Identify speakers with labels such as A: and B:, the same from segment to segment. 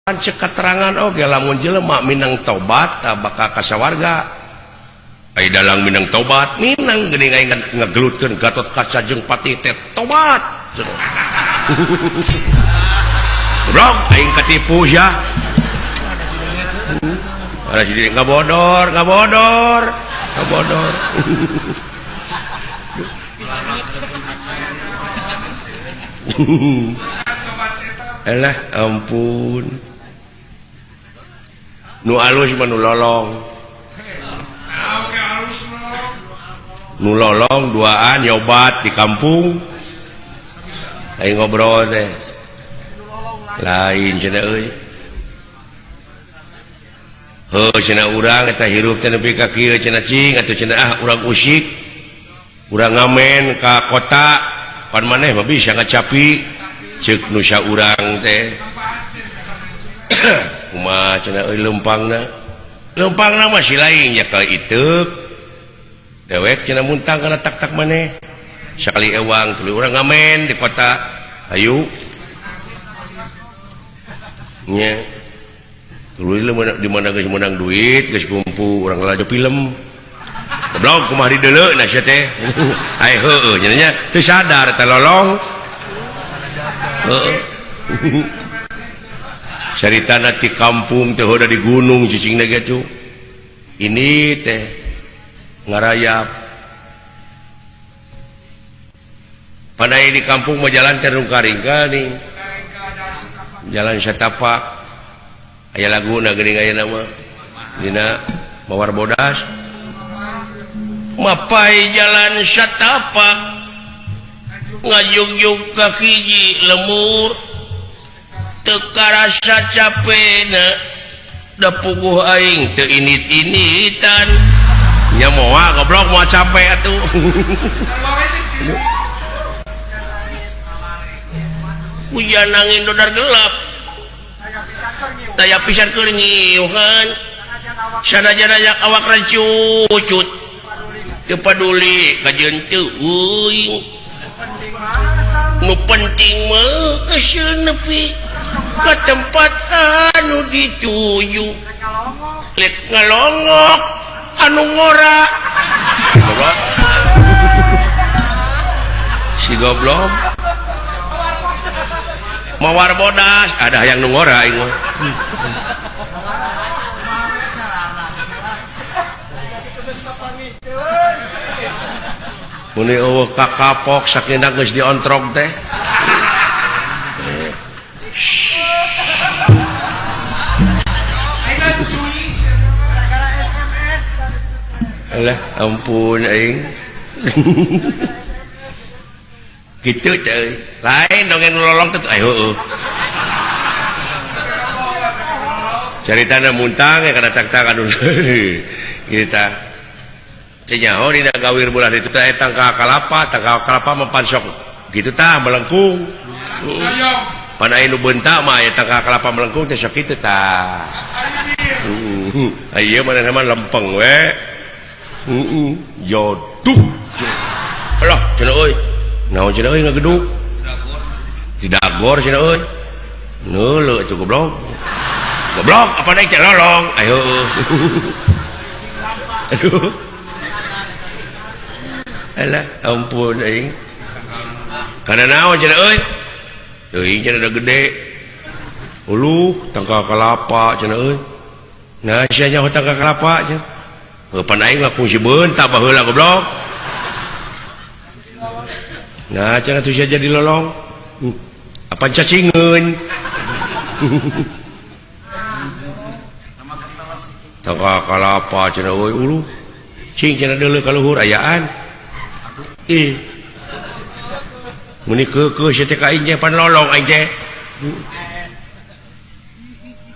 A: cek keterangan oge lamun jelema minang tobat bakal kasawarga ai dalang minang tobat minang geuning aing ngagelutkeun Gatot Kaca jeung Pati teh tobat Bro aing katipu ya ada jadi ngabodor elah ampun nu alus mah nu lolong nu lolong duaan nyobat di kampung aing ngobrol teh lain cenah euy heuh cenah urang eta hirup teh nepi ka kieu cenah cing atuh cenah urang usik urang ngamen ka kota pan maneh mah bisa ngacapi ceuk nu saurang teh kumaha cenah euy lempangna masih lain nya ka iteup dewek cenah muntang kana tak-tak maneh sakali ewang tuluy urang ngamen di kota ayu nya tuluy di mana geus menang duit geus kumpul urang ngalajo film goblok kumaha di deuleu sia teh ai heueuh cenah nya teu sadar teh lolong caritana ti kampung teh udah di gunung cicingna gitu ini teh ngarayap padahal di kampung mah jalan teh rungkaringka nih jalan satapak aya laguna geuning aya nama dina Mawar Bodas mapai jalan satapak ngajug-jug ka hiji lemur teu karasa capena da puguh aing teu init-initan nya moal goblok moal capek atuh hujan angin dodar gelap taya pisan keur ngiuhan sanajan aya awak rancucut teu paduli kajeun teu euy nu penting mah kesil nepi ke tempat anu dituju lek ngalongok anu ngora si goblok Mawar Bodas ada yang nu ngora aing mah muni eueuh kakapok sakinda geus diontrog teh alah ampun aing kitu teh lain dongeng lolong teh ai heueuh caritana muntang kana tak-tak anu kita cenyaho dina gawir bulan itu teh tangka kalapa mempan sok gitu tah melengkung pan aya nu beunta mah aya tangka kalapa melengkung teh sok kitu tah aya manehna lempeng we jodoh alah cenah euy naon cenah euy ngagedug didagor cenah euy neuleuh atuh goblok apa naik teh lolong ayo aduh alah ampun aing kana naon cenah euy teuing cenah da gede uluh tangka kalapa cenah euy nah sia nya tangka kalapa cenah pan aing mah kungsi beunta baheula goblok nah cenah tuh sia jadi lolong apa cacingeun tangka kalapa cenah euy uluh cing cenah deuleu ka luhur ayaan muni keukeuh sia teh ka aing teh pan lolong aing teh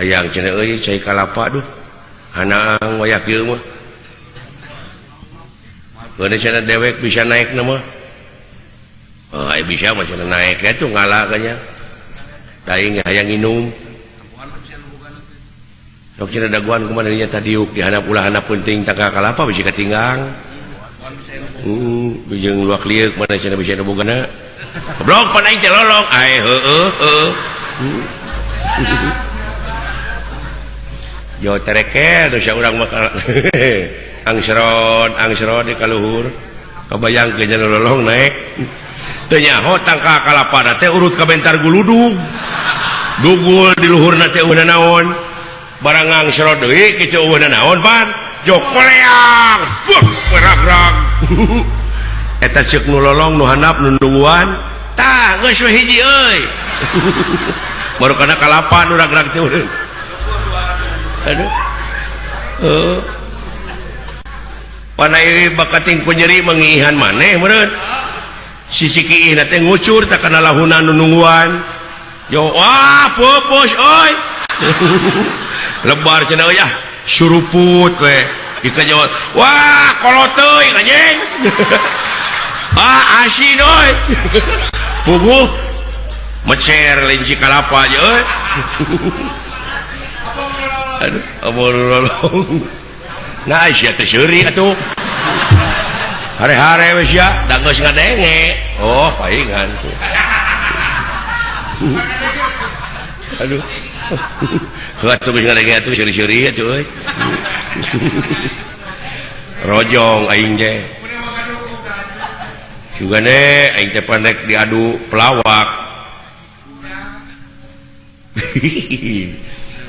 A: hayang cenah euy cai kalapa duh hanaang wayah kieu mah geuna cenah dewek bisa naik na mah ai bisa mah cenah naik atuh ngalah ka nya da aing hayang nginum sok cenah daguan kumaha nya tadiuk dihanap ulah hanap penting tangka kalapa bisi katinggang jeung luak liuk mana cenah bisi anu bogana goblok pan aing teh lolong ai heueuh Jo terekel dosa urang mah angsrod di kaluhur kabayang ke jalan lolong naik teu nyaho tangka kalapa teh urut ka bentar guludug dugul di luhurna teh eueuhna naon barang angsrod deui kitu eueuhna naon pan jo koleang berag-rag eta ceuk nu lolong nu handap nu nungguan tah geus we hiji euy baru kana kalapa nu rag-rag teh aduh panai bakating nyeri mengihan maneh meureun sisi kiih teh ngucur tak kana lahuna nu nungguan yo wah pupus oi lebar cenah euy suruput we dika jawab wah kolot teuing anjing asin oi puguh mecer linci kalapa aja euy aduh amor lolong nah sia teh seuri atuh hare-hare we sia da geus ngadenge oh paingan tuh aduh atuh geus ngadenge atuh seuri-seuri atuh euy rojong aing teh sugane aing teh panek diadu pelawak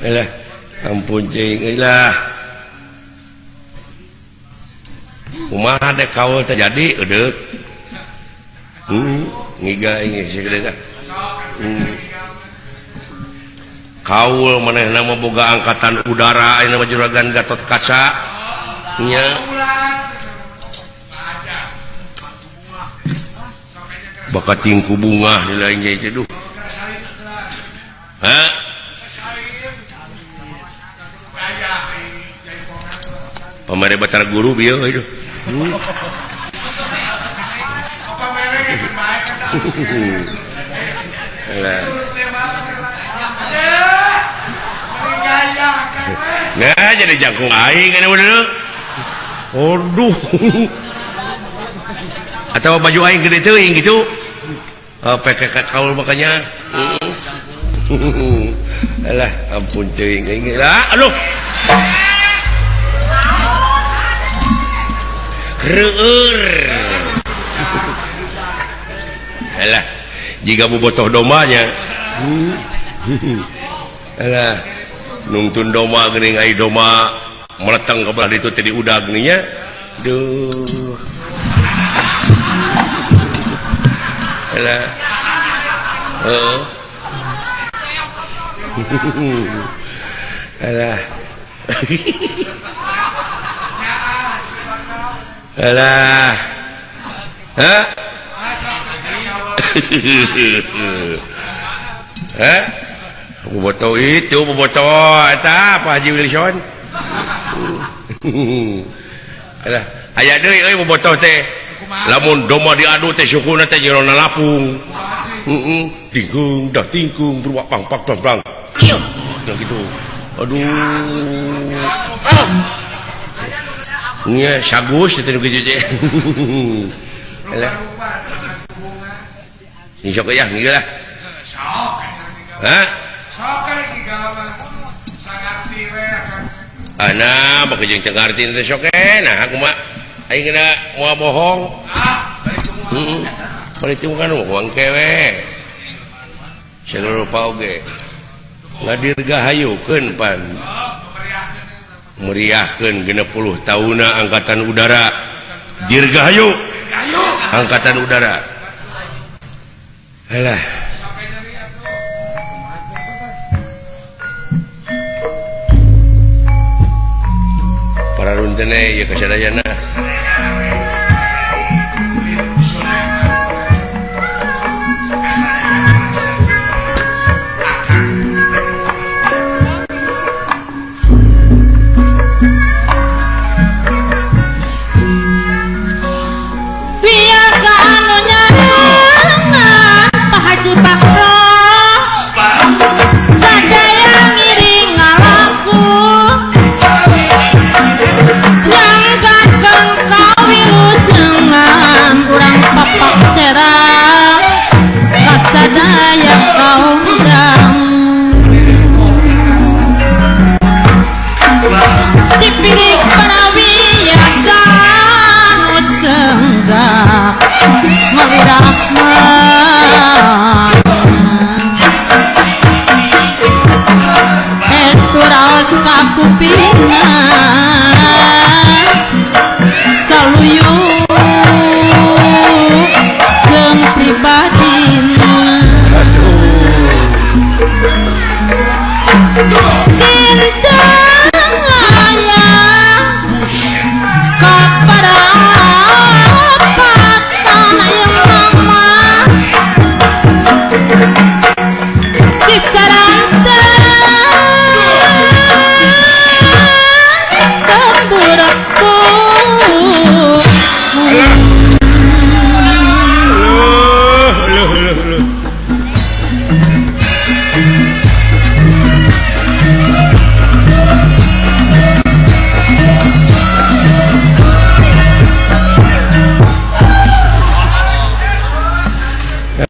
A: alah ampun cing lah kumaha dek kaul terjadi eudeuh ngiga ini segede kaul manehna mah boga angkatan udara aya nama juragan Gatot Kaca nya bakat tingku bunga nilainya itu duh ha pamere batar guru bieu itu nah jadi jangkung aing kan udah aduh atau baju aing gede teuing gitu peke kaul makanya alah ampun teuing aing lah aduh reur alah jika bobotoh domanya alah nungtun doma geuning ai doma meleteng ke belah ditu teh diudag nih nya duh alah alah alah hah hah bobotoh itu bobotoh eta Pak Haji Wilson alah aya deui euy bobotoh teh lamun doma diadu teh sukuna teh jerona lapung tingkung dah tingkung beruak pang pang pang pang kieu gitu aduh nya sagus itu kitu teh alah ni sok ya ngieu lah sok ha sok lagi gawa sangarti we ana baka jeung tengarti teh sok nah aku mah aing kena moal bohong bari itu kan uang kewe seluruh lupa oge ngadirgahayukeun pan meriahkeun 60 tahunna angkatan udara dirgahayu angkatan udara alah para runtene ya kasadayana
B: Yang ganteng kawin Di